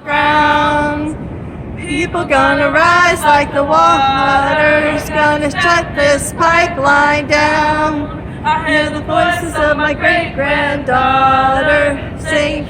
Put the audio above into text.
Ground. People gonna rise like the waters, gonna shut this pipeline down. I hear the voices of my great-granddaughter saying,